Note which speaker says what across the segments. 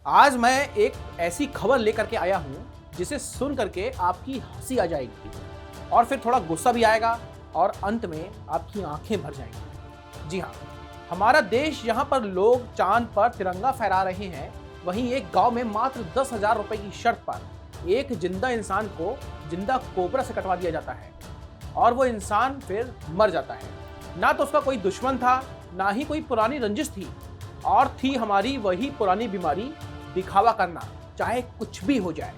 Speaker 1: आज मैं एक ऐसी खबर लेकर के आया हूं जिसे सुन करके आपकी हंसी आ जाएगी और फिर थोड़ा गुस्सा भी आएगा और अंत में आपकी आंखें भर जाएंगी। जी हाँ, हमारा देश जहां पर लोग चांद पर तिरंगा फहरा रहे हैं, वहीं एक गांव में मात्र 10,000 रुपए की शर्त पर एक जिंदा इंसान को जिंदा कोबरा से कटवा दिया जाता है और वो इंसान फिर मर जाता है। ना तो उसका कोई दुश्मन था, ना ही कोई पुरानी रंजिश थी, और थी हमारी वही पुरानी बीमारी, दिखावा करना, चाहे कुछ भी हो जाए।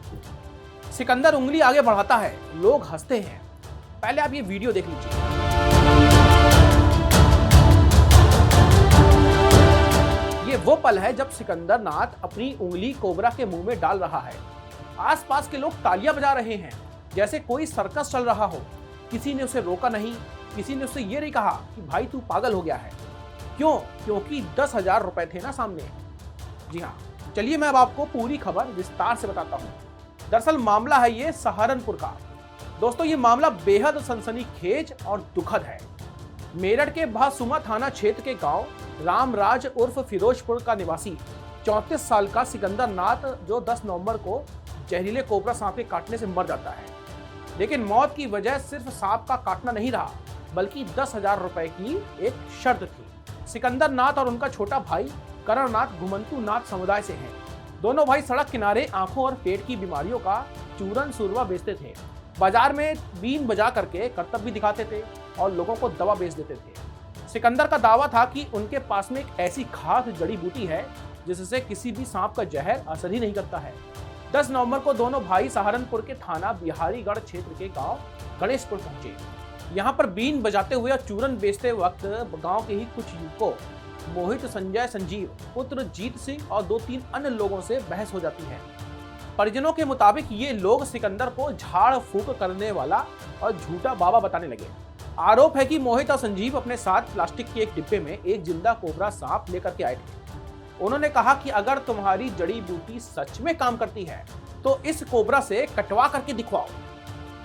Speaker 1: सिकंदर उंगली आगे बढ़ाता है, लोग हंसते हैं। पहले आप ये वीडियो देख लीजिए। ये वो पल है जब सिकंदर नाथ अपनी उंगली कोबरा के मुंह में डाल रहा है। आसपास के लोग तालियां बजा रहे हैं जैसे कोई सर्कस चल रहा हो। किसी ने उसे रोका नहीं, किसी ने उससे ये नहीं कहा कि भाई तू पागल हो गया है। क्यों? क्योंकि 10,000 रुपए थे ना सामने। जी हाँ, चलिए मैं अब आपको पूरी खबर विस्तार से बताता हूँ। दरअसल मामला है ये सहारनपुर का। दोस्तों, ये मामला बेहद सनसनीखेज और दुखद है। मेरठ के भासुमा थाना क्षेत्र के गांव रामराज उर्फ फिरोजपुर का निवासी 34 साल का सिकंदर नाथ, जो 10 नवंबर को जहरीले कोबरा सांप के काटने से मर जाता है। लेकिन मौत की वजह सिर्फ सांप का काटना नहीं रहा, बल्कि 10,000 रुपए की एक शर्त थी। सिकंदर नाथ और उनका छोटा भाई करण नाथ घुमंतु नाथ समुदाय से हैं। दोनों भाई सड़क किनारे आंखों और पेट की बीमारियों का चूरन सुरवा बेचते थे। बाजार में बीन बजा करके करतब भी दिखाते थे और लोगों को दवा बेच देते थे। सिकंदर का दावा था कि उनके पास में एक ऐसी खास जड़ी बूटी है जिससे किसी भी सांप का जहर असर ही नहीं करता है। 10 नवंबर को दोनों भाई सहारनपुर के थाना बिहारीगढ़ क्षेत्र के गांव गणेशपुर पहुंचे। यहाँ पर बीन बजाते हुए और चूरन बेचते वक्त गांव के ही कुछ युवकों मोहित, संजय, संजीव पुत्र जीत सिंह और 2-3 अन्य लोगों से बहस हो जाती है। परिजनों के मुताबिक ये लोग सिकंदर को झाड़ फूक करने वाला और झूठा बाबा बताने लगे। आरोप है कि मोहित और संजीव अपने साथ प्लास्टिक के एक डिब्बे में एक जिंदा कोबरा सांप लेकर के आए थे। उन्होंने कहा कि अगर तुम्हारी जड़ी बूटी सच में काम करती है तो इस कोबरा से कटवा करके दिखवाओ,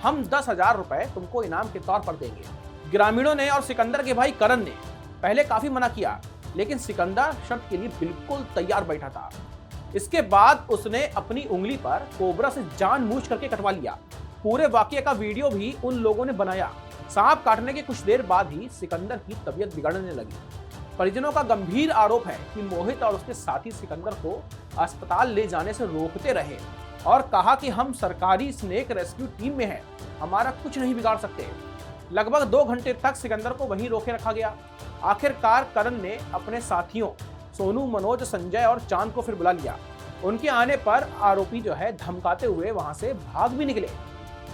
Speaker 1: हम 10,000 रुपए तुमको इनाम के तौर पर देंगे। ग्रामीणों ने और सिकंदर के भाई करण ने पहले काफी मना किया, लेकिन सिकंदर शर्त के लिए बिल्कुल तैयार बैठा था। इसके बाद उसने अपनी उंगली पर कोबरा से जानबूझ करके कटवा लिया। पूरे वाकये का वीडियो भी उन लोगों ने बनाया। सांप काटने के कुछ देर बाद ही सिकंदर की तबीयत बिगड़ने लगी। परिजनों का गंभीर आरोप है कि मोहित और उसके साथी सिकंदर को अस्पताल ले जाने से रोकते रहे और कहा कि हम सरकारी स्नेक रेस्क्यू टीम में हैं, हमारा कुछ नहीं बिगाड़ सकते। लगभग 2 घंटे तक सिकंदर को वहीं रोके रखा गया। आखिरकार करण ने अपने साथियों सोनू, मनोज, संजय और चांद को फिर बुला लिया। उनके आने पर आरोपी जो है धमकाते हुए वहां से भाग भी निकले।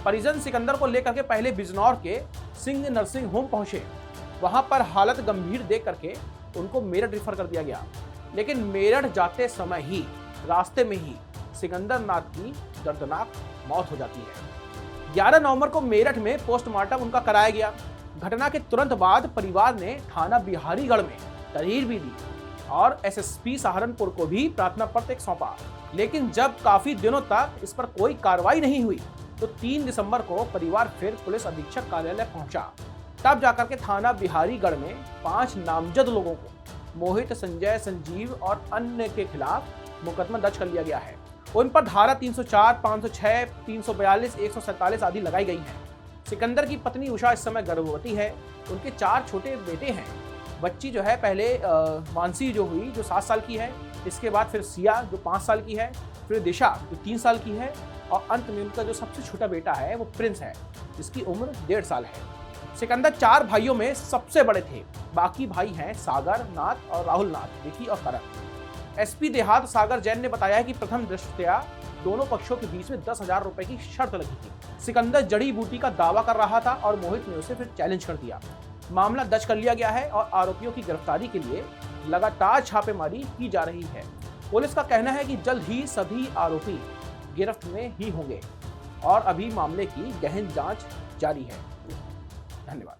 Speaker 1: परिजन सिकंदर को लेकर के पहले बिजनौर के सिंह नर्सिंग होम पहुंचे। वहां पर हालत गंभीर देख करके उनको मेरठ रेफर कर दिया गया। लेकिन मेरठ जाते समय ही रास्ते में ही सिकंदर नाथ की दर्दनाक मौत हो जाती है। 11 नवंबर को मेरठ में पोस्टमार्टम उनका कराया गया। घटना के तुरंत बाद परिवार ने थाना बिहारीगढ़ में तहरीर भी दी और एसएसपी सहारनपुर को भी प्रार्थना पत्र सौंपा। लेकिन जब काफी दिनों तक इस पर कोई कार्रवाई नहीं हुई तो 3 दिसंबर को परिवार फिर पुलिस अधीक्षक कार्यालय पहुंचा। तब जाकर के थाना बिहारीगढ़ में 5 नामजद लोगों को मोहित, संजय, संजीव और अन्य के खिलाफ मुकदमा दर्ज कर लिया गया है। उन पर धारा 304, 506, 342, 147 आदि लगाई गई है। सिकंदर की पत्नी उषा इस समय गर्भवती है। उनके 4 छोटे बेटे हैं। बच्ची जो है पहले मानसी जो हुई, जो 7 साल की है, इसके बाद फिर सिया जो 5 साल की है, फिर दिशा जो 3 साल की है, और अंत में उनका जो सबसे छोटा बेटा है वो प्रिंस है, जिसकी उम्र 1.5 साल है। सिकंदर 4 भाइयों में सबसे बड़े थे। बाकी भाई हैं सागर नाथ और राहुल नाथ, विकी और करण। एसपी देहात सागर जैन ने बताया है कि प्रथम दृष्टया दोनों पक्षों के बीच में 10,000 रुपए की शर्त लगी थी। सिकंदर जड़ी बूटी का दावा कर रहा था और मोहित ने उसे फिर चैलेंज कर दिया। मामला दर्ज कर लिया गया है और आरोपियों की गिरफ्तारी के लिए लगातार छापेमारी की जा रही है। पुलिस का कहना है कि जल्द ही सभी आरोपी गिरफ्त में ही होंगे और अभी मामले की गहन जांच जारी है। धन्यवाद।